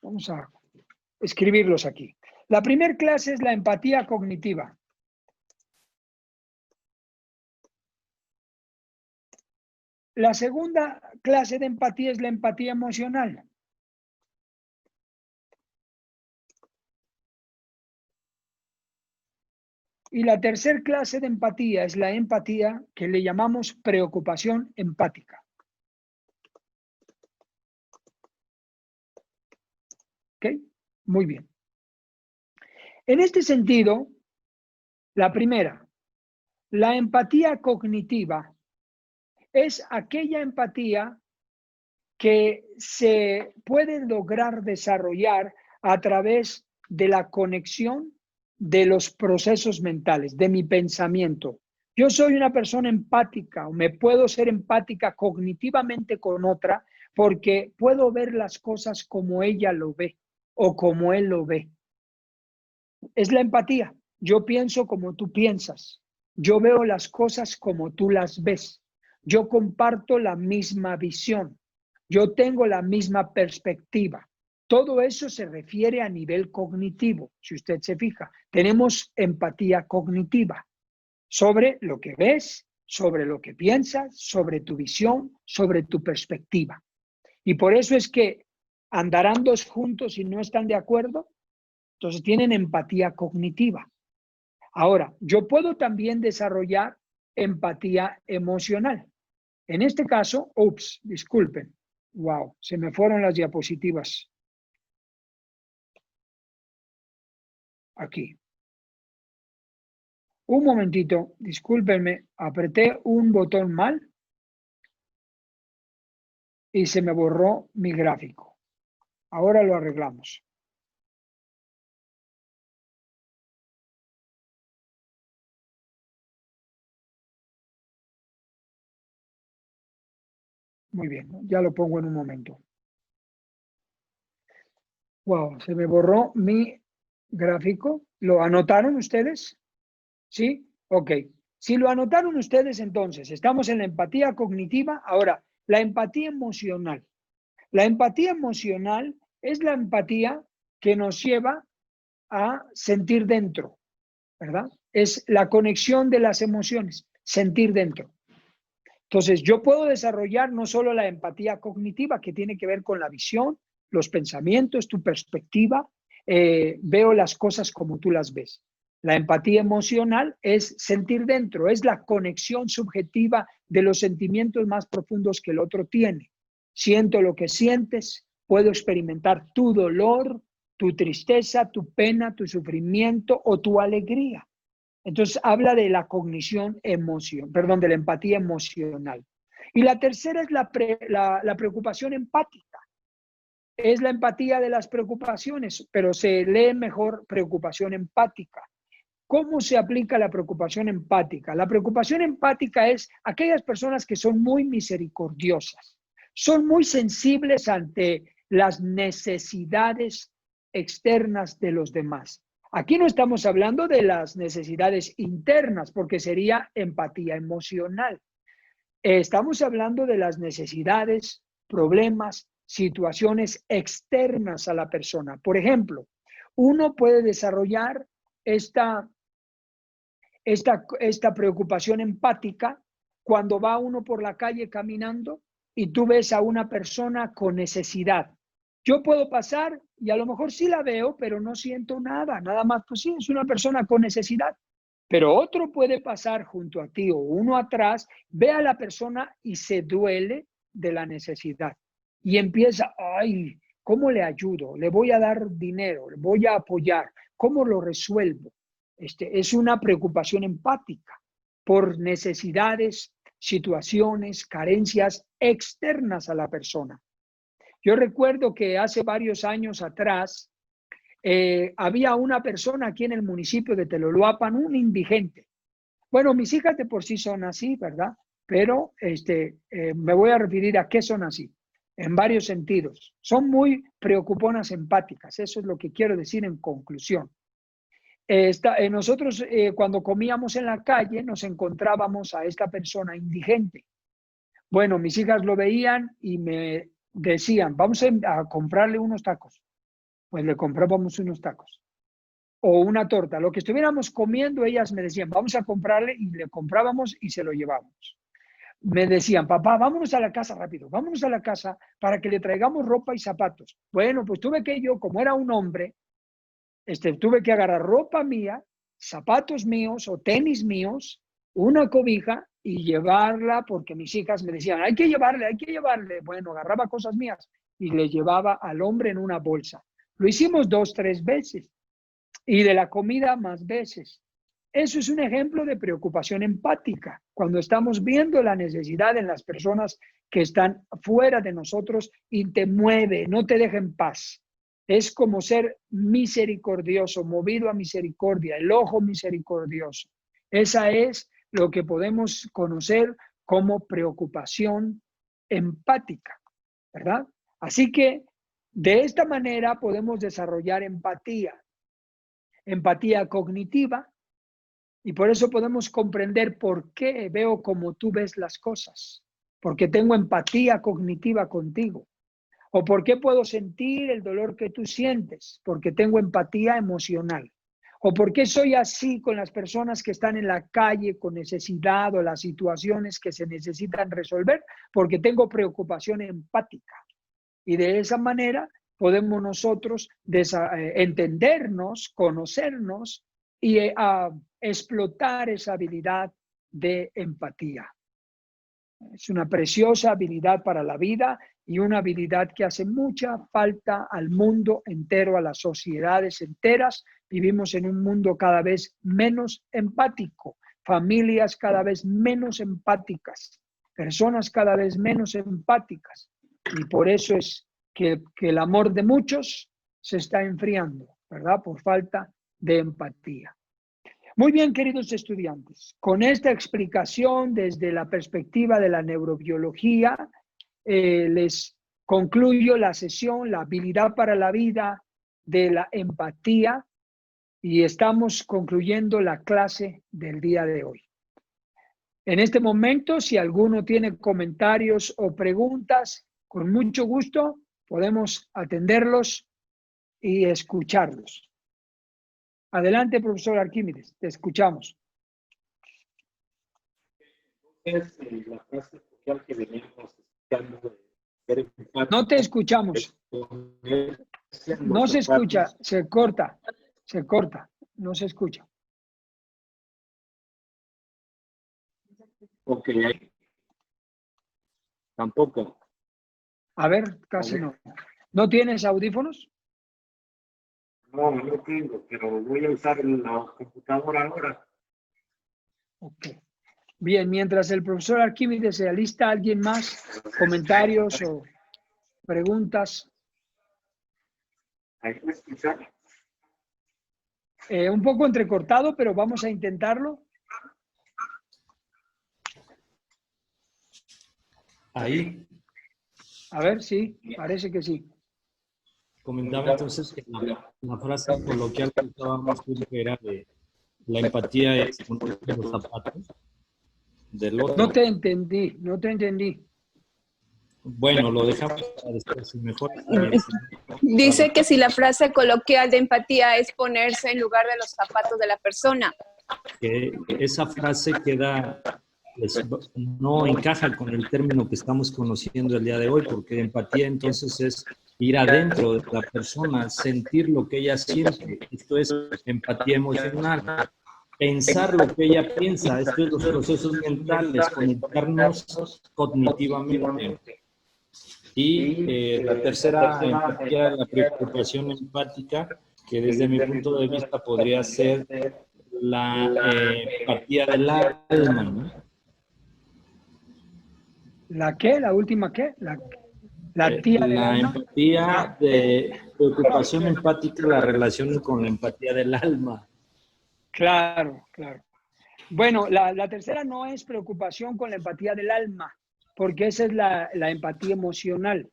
Vamos a escribirlos aquí. La primera clase es la empatía cognitiva. La segunda clase de empatía es la empatía emocional. Y la tercera clase de empatía es la empatía que le llamamos preocupación empática. ¿Ok? Muy bien. En este sentido, la primera, la empatía cognitiva es aquella empatía que se puede lograr desarrollar a través de la conexión de los procesos mentales, de mi pensamiento. Yo soy una persona empática o me puedo ser empática cognitivamente con otra porque puedo ver las cosas como ella lo ve o como él lo ve. Es la empatía. Yo pienso como tú piensas. Yo veo las cosas como tú las ves. Yo comparto la misma visión. Yo tengo la misma perspectiva. Todo eso se refiere a nivel cognitivo. Si usted se fija, tenemos empatía cognitiva sobre lo que ves, sobre lo que piensas, sobre tu visión, sobre tu perspectiva. Y por eso es que andarán dos juntos y no están de acuerdo. Entonces tienen empatía cognitiva. Ahora, yo puedo también desarrollar empatía emocional. En este caso, disculpen. Wow, se me fueron las diapositivas. Aquí. Un momentito, discúlpenme, apreté un botón mal y se me borró mi gráfico. Ahora lo arreglamos. Muy bien, ya lo pongo en un momento. Wow, se me borró mi gráfico. ¿Lo anotaron ustedes? ¿Sí? Ok. Si lo anotaron ustedes, entonces, estamos en la empatía cognitiva. Ahora, la empatía emocional. La empatía emocional es la empatía que nos lleva a sentir dentro, ¿verdad? Es la conexión de las emociones, sentir dentro. Entonces, yo puedo desarrollar no solo la empatía cognitiva, que tiene que ver con la visión, los pensamientos, tu perspectiva, veo las cosas como tú las ves. La empatía emocional es sentir dentro, es la conexión subjetiva de los sentimientos más profundos que el otro tiene. Siento lo que sientes, puedo experimentar tu dolor, tu tristeza, tu pena, tu sufrimiento o tu alegría. Entonces habla de la cognición de la empatía emocional. Y la tercera es la preocupación empática. Es la empatía de las preocupaciones, pero se lee mejor preocupación empática. ¿Cómo se aplica la preocupación empática? La preocupación empática es aquellas personas que son muy misericordiosas, son muy sensibles ante las necesidades externas de los demás. Aquí no estamos hablando de las necesidades internas, porque sería empatía emocional. Estamos hablando de las necesidades, problemas, situaciones externas a la persona. Por ejemplo, uno puede desarrollar esta preocupación empática cuando va uno por la calle caminando y tú ves a una persona con necesidad. Yo puedo pasar y a lo mejor sí la veo, pero no siento nada, nada más, pues sí, es una persona con necesidad. Pero otro puede pasar junto a ti o uno atrás, ve a la persona y se duele de la necesidad. Y empieza, ay, ¿cómo le ayudo? Le voy a dar dinero, le voy a apoyar, ¿cómo lo resuelvo? Es una preocupación empática por necesidades, situaciones, carencias externas a la persona. Yo recuerdo que hace varios años atrás había una persona aquí en el municipio de Teloluapan, un indigente. Bueno, mis hijas de por sí son así, ¿verdad? Pero me voy a referir a qué son así, en varios sentidos. Son muy preocuponas empáticas, eso es lo que quiero decir en conclusión. Nosotros cuando comíamos en la calle nos encontrábamos a esta persona indigente. Bueno, mis hijas lo veían y me decían, vamos a comprarle unos tacos. Pues le comprábamos unos tacos o una torta. Lo que estuviéramos comiendo, ellas me decían, vamos a comprarle, y le comprábamos y se lo llevábamos. Me decían, papá, vámonos a la casa rápido, vámonos a la casa para que le traigamos ropa y zapatos. Bueno, pues tuve que yo, como era un hombre, tuve que agarrar ropa mía, zapatos míos o tenis míos, una cobija y llevarla, porque mis hijas me decían, hay que llevarle, hay que llevarle. Bueno, agarraba cosas mías y le llevaba al hombre en una bolsa. Lo hicimos 2, 3 veces y de la comida más veces. Eso es un ejemplo de preocupación empática, cuando estamos viendo la necesidad en las personas que están fuera de nosotros y te mueve, no te deja en paz. Es como ser misericordioso, movido a misericordia, el ojo misericordioso. Esa es lo que podemos conocer como preocupación empática, ¿verdad? Así que de esta manera podemos desarrollar empatía cognitiva, y por eso podemos comprender por qué veo como tú ves las cosas, porque tengo empatía cognitiva contigo. ¿O por qué puedo sentir el dolor que tú sientes? Porque tengo empatía emocional. ¿O por qué soy así con las personas que están en la calle con necesidad o las situaciones que se necesitan resolver? Porque tengo preocupación empática. Y de esa manera podemos nosotros entendernos, conocernos y explotar esa habilidad de empatía. Es una preciosa habilidad para la vida y una habilidad que hace mucha falta al mundo entero, a las sociedades enteras. Vivimos en un mundo cada vez menos empático, familias cada vez menos empáticas, personas cada vez menos empáticas. Y por eso es que el amor de muchos se está enfriando, ¿verdad? Por falta de empatía. Muy bien, queridos estudiantes, con esta explicación desde la perspectiva de la neurobiología, les concluyo la sesión, la habilidad para la vida de la empatía, y estamos concluyendo la clase del día de hoy. En este momento, si alguno tiene comentarios o preguntas, con mucho gusto podemos atenderlos y escucharlos. Adelante, profesor Arquímedes, te escuchamos. Es la frase coloquial que veníamos escuchando de ser empático, No te escuchamos. es ponerse en No los se escucha, zapatos. se corta, no se escucha. Ok, ahí. Tampoco. A ver, casi no. ¿No tienes audífonos? No, no tengo, pero voy a usar la computadora ahora. Ok. Bien, mientras el profesor Arquímedes se alista, ¿alguien más? ¿Comentarios o preguntas? ¿Ahí me escuchan? Un poco entrecortado, pero vamos a intentarlo. Ahí A ver, sí, parece que sí. comentaba entonces que la frase coloquial que usábamos siempre era de la empatía es ponerse en los zapatos del otro. No te entendí, no te entendí. Bueno, lo dejamos para después, mejor. Dice que si la frase coloquial de empatía es ponerse en lugar de los zapatos de la persona. Que esa frase queda, pues, no encaja con el término que estamos conociendo el día de hoy, porque empatía entonces es ir adentro de la persona, sentir lo que ella siente. Esto es empatía emocional. Pensar lo que ella piensa, esto es los procesos mentales, conectarnos cognitivamente. Y la tercera empatía, la preocupación empática, que desde mi punto de vista podría ser la empatía del alma, ¿no? ¿La qué? ¿La última qué? La tía del La alma. empatía de preocupación empática la relaciono con la empatía del alma. Claro, claro. Bueno, la tercera no es preocupación con la empatía del alma, porque esa es la empatía emocional.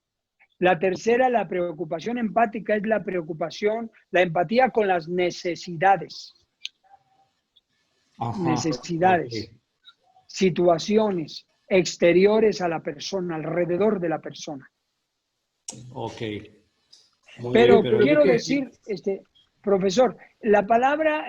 La tercera, la preocupación empática, es la preocupación, la empatía con las necesidades. Ajá, Necesidades, ok. situaciones exteriores a la persona, alrededor de la persona. Ok. Muy Pero bien, quiero decir, profesor, la palabra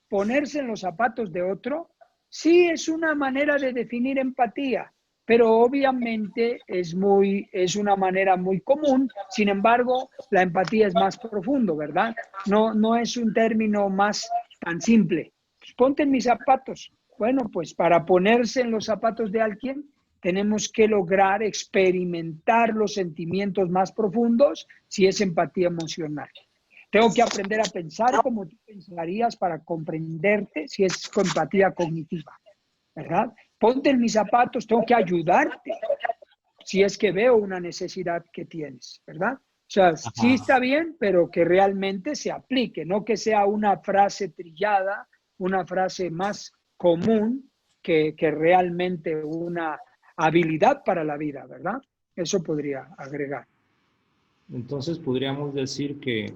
ponerse en los zapatos de otro, sí es una manera de definir empatía, pero obviamente es una manera muy común. Sin embargo, la empatía es más profundo, ¿verdad? No es un término más tan simple. Pues ponte en mis zapatos. Bueno, pues para ponerse en los zapatos de alguien, tenemos que lograr experimentar los sentimientos más profundos si es empatía emocional. Tengo que aprender a pensar como tú pensarías para comprenderte si es empatía cognitiva, ¿verdad? Ponte en mis zapatos, tengo que ayudarte si es que veo una necesidad que tienes, ¿verdad? O sea, sí está bien, pero que realmente se aplique, no que sea una frase trillada, una frase más común que realmente una habilidad para la vida, ¿verdad? Eso podría agregar. Entonces podríamos decir que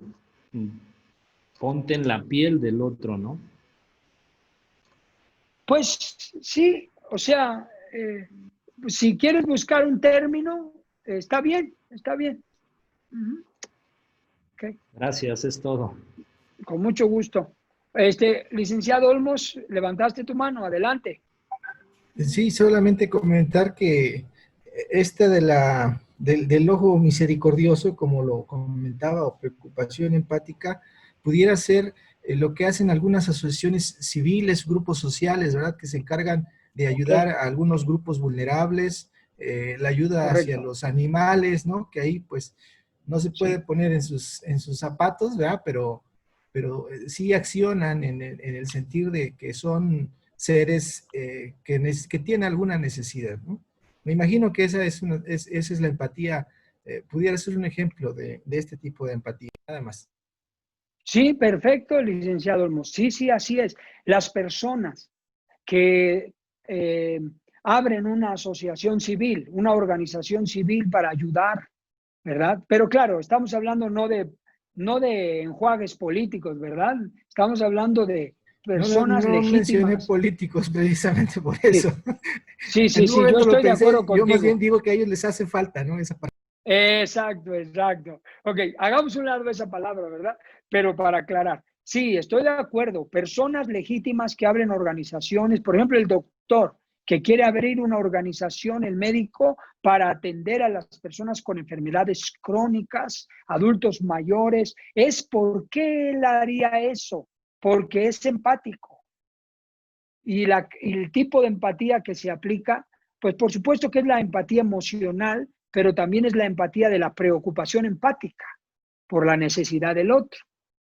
ponte en la piel del otro, ¿no? Pues sí, o sea, si quieres buscar un término, está bien, está bien. Okay. Gracias, es todo. Con mucho gusto. Licenciado Olmos, levantaste tu mano, adelante. Sí, solamente comentar que del ojo misericordioso, como lo comentaba, o preocupación empática, pudiera ser lo que hacen algunas asociaciones civiles, grupos sociales, ¿verdad? Que se encargan de ayudar a algunos grupos vulnerables, la ayuda hacia los animales, ¿no? Que ahí, pues, no se puede poner en sus zapatos, ¿verdad? Pero sí accionan en el sentido de que son seres que tienen alguna necesidad, ¿no? Me imagino que esa es la empatía, pudiera ser un ejemplo de este tipo de empatía, nada más. Sí, perfecto, licenciado Olmos. Sí, así es. Las personas que abren una asociación civil, una organización civil para ayudar, ¿verdad? Pero claro, estamos hablando no de enjuagues políticos, ¿verdad? Estamos hablando de personas legítimas. No mencioné políticos precisamente por eso. Sí, yo estoy de acuerdo contigo. Yo más bien digo que a ellos les hace falta, ¿no? Esa parte. Exacto. Ok, hagamos un lado de esa palabra, ¿verdad? Pero para aclarar, Sí, estoy de acuerdo. Personas legítimas que abren organizaciones, por ejemplo, el doctor que quiere abrir una organización, el médico, para atender a las personas con enfermedades crónicas, adultos mayores. ¿Por qué él haría eso? Porque es empático. Y el tipo de empatía que se aplica, pues por supuesto que es la empatía emocional, pero también es la empatía de la preocupación empática por la necesidad del otro.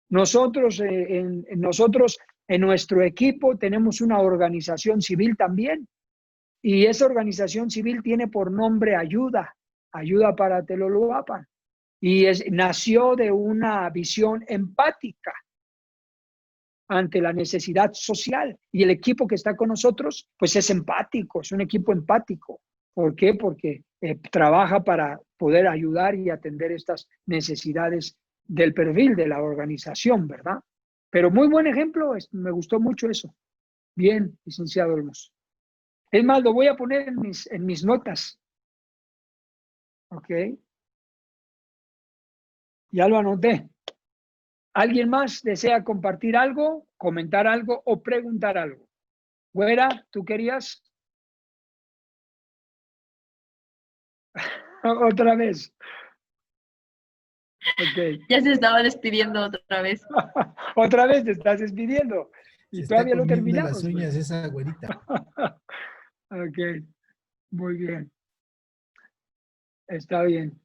Nosotros en nuestro equipo tenemos una organización civil también, y esa organización civil tiene por nombre Ayuda para Teloloapan, y nació de una visión empática ante la necesidad social, y el equipo que está con nosotros pues es empático, es un equipo empático. ¿Por qué? Porque trabaja para poder ayudar y atender estas necesidades del perfil de la organización, ¿verdad? Pero muy buen ejemplo, me gustó mucho eso. Bien, licenciado Olmos. Es más, lo voy a poner en mis notas. Ok. Ya lo anoté. ¿Alguien más desea compartir algo, comentar algo o preguntar algo? Güera, ¿tú querías? Otra vez. Okay. Ya se estaba despidiendo otra vez. Otra vez te estás despidiendo. Y se todavía está lo terminamos. Las uñas pues. Esa güerita. Ok, muy bien. Está bien.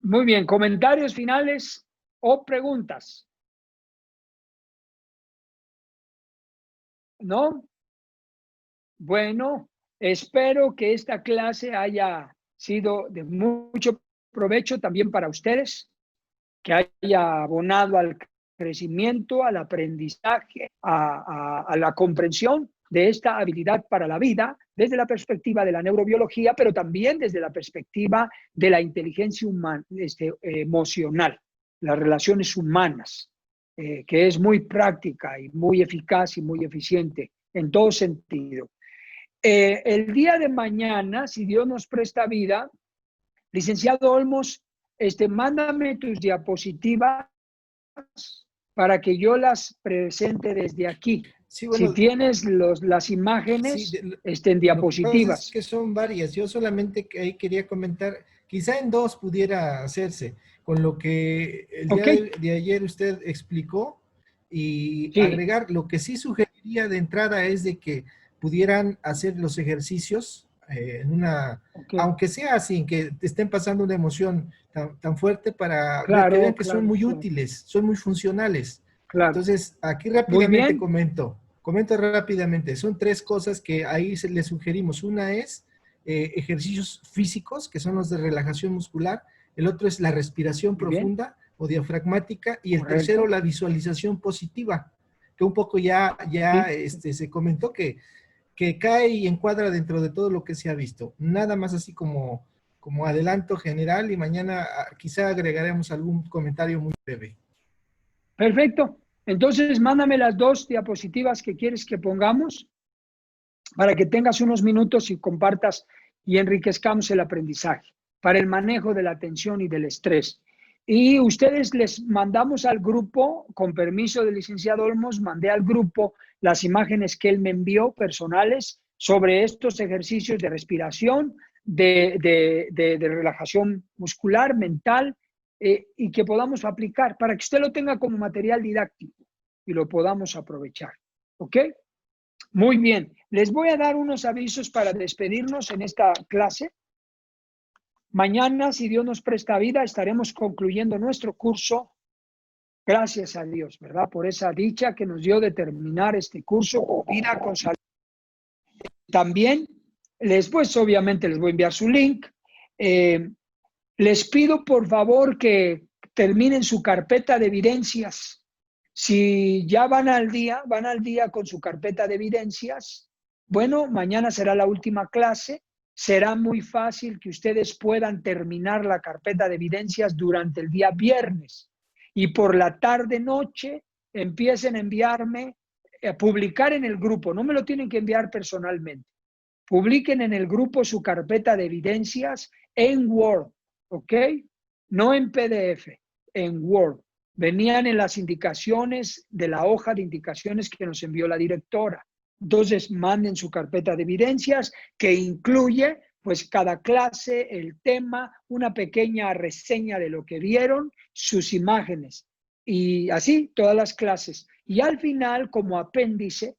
Muy bien, comentarios finales o preguntas. ¿No? Bueno, espero que esta clase haya sido de mucho provecho también para ustedes, que haya abonado al crecimiento, al aprendizaje, a la comprensión de esta habilidad para la vida desde la perspectiva de la neurobiología, pero también desde la perspectiva de la inteligencia humana, emocional, las relaciones humanas, que es muy práctica y muy eficaz y muy eficiente en todo sentido. El día de mañana, si Dios nos presta vida, licenciado Olmos, mándame tus diapositivas para que yo las presente desde aquí. Sí, bueno, si tienes las imágenes, sí, en diapositivas. Es que son varias. Yo solamente ahí quería comentar, quizá en 2 pudiera hacerse, con lo que el día de ayer usted explicó, y sí, agregar, lo que sí sugeriría de entrada es de que pudieran hacer los ejercicios en una, aunque sea sin que te estén pasando una emoción tan fuerte, para que vean que son muy útiles, son muy funcionales. Entonces, aquí rápidamente comento rápidamente. Son 3 cosas que ahí les sugerimos. Una es ejercicios físicos, que son los de relajación muscular. El otro es la respiración profunda o diafragmática. Y el tercero, la visualización positiva, que un poco ya se comentó que cae y encuadra dentro de todo lo que se ha visto. Nada más así como adelanto general, y mañana quizá agregaremos algún comentario muy breve. Perfecto. Entonces, mándame las 2 diapositivas que quieres que pongamos para que tengas unos minutos y compartas y enriquezcamos el aprendizaje para el manejo de la tensión y del estrés. Y ustedes les mandamos al grupo, con permiso del licenciado Olmos, mandé al grupo las imágenes que él me envió personales sobre estos ejercicios de respiración, de relajación muscular, mental, y que podamos aplicar para que usted lo tenga como material didáctico y lo podamos aprovechar. ¿Ok? Muy bien. Les voy a dar unos avisos para despedirnos en esta clase. Mañana, si Dios nos presta vida, estaremos concluyendo nuestro curso. Gracias a Dios, ¿verdad? Por esa dicha que nos dio de terminar este curso con vida, con salud. También, obviamente les voy a enviar su link. Les pido, por favor, que terminen su carpeta de evidencias. Si ya van al día con su carpeta de evidencias, bueno, mañana será la última clase. Será muy fácil que ustedes puedan terminar la carpeta de evidencias durante el día viernes. Y por la tarde-noche empiecen a enviarme, a publicar en el grupo. No me lo tienen que enviar personalmente. Publiquen en el grupo su carpeta de evidencias en Word, ¿ok? No en PDF, en Word. Venían en las indicaciones de la hoja de indicaciones que nos envió la directora. Entonces, manden su carpeta de evidencias que incluye, pues, cada clase, el tema, una pequeña reseña de lo que vieron, sus imágenes y así todas las clases. Y al final, como apéndice,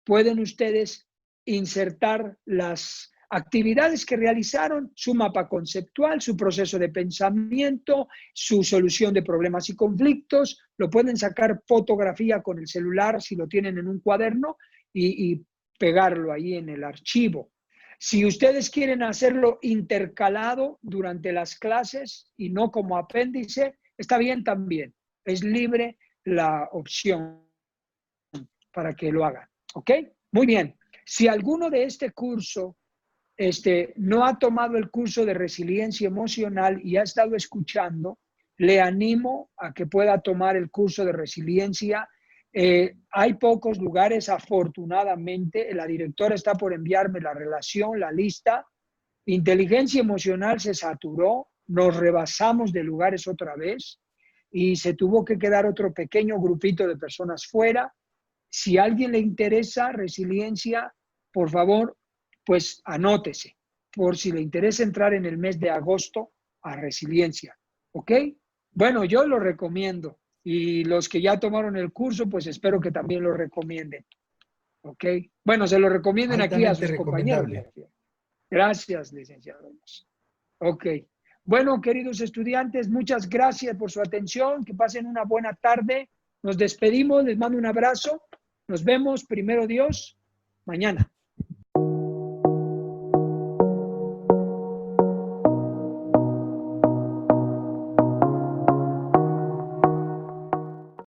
pueden ustedes insertar las actividades que realizaron, su mapa conceptual, su proceso de pensamiento, su solución de problemas y conflictos. Lo pueden sacar fotografía con el celular si lo tienen en un cuaderno y pegarlo ahí en el archivo. Si ustedes quieren hacerlo intercalado durante las clases y no como apéndice, está bien también. Es libre la opción para que lo hagan. ¿Ok? Muy bien. Si alguno de este curso no ha tomado el curso de resiliencia emocional y ha estado escuchando, le animo a que pueda tomar el curso de resiliencia. Hay pocos lugares, afortunadamente. La directora está por enviarme la relación, la lista. Inteligencia emocional se saturó, nos rebasamos de lugares otra vez y se tuvo que quedar otro pequeño grupito de personas fuera. Si a alguien le interesa resiliencia, por favor, pues anótese, por si le interesa entrar en el mes de agosto a resiliencia. ¿Ok? Bueno, yo lo recomiendo. Y los que ya tomaron el curso, pues espero que también lo recomienden. ¿Ok? Bueno, se lo recomienden aquí a sus compañeros. Gracias, licenciados. Ok. Bueno, queridos estudiantes, muchas gracias por su atención. Que pasen una buena tarde. Nos despedimos, les mando un abrazo. Nos vemos, primero Dios, mañana.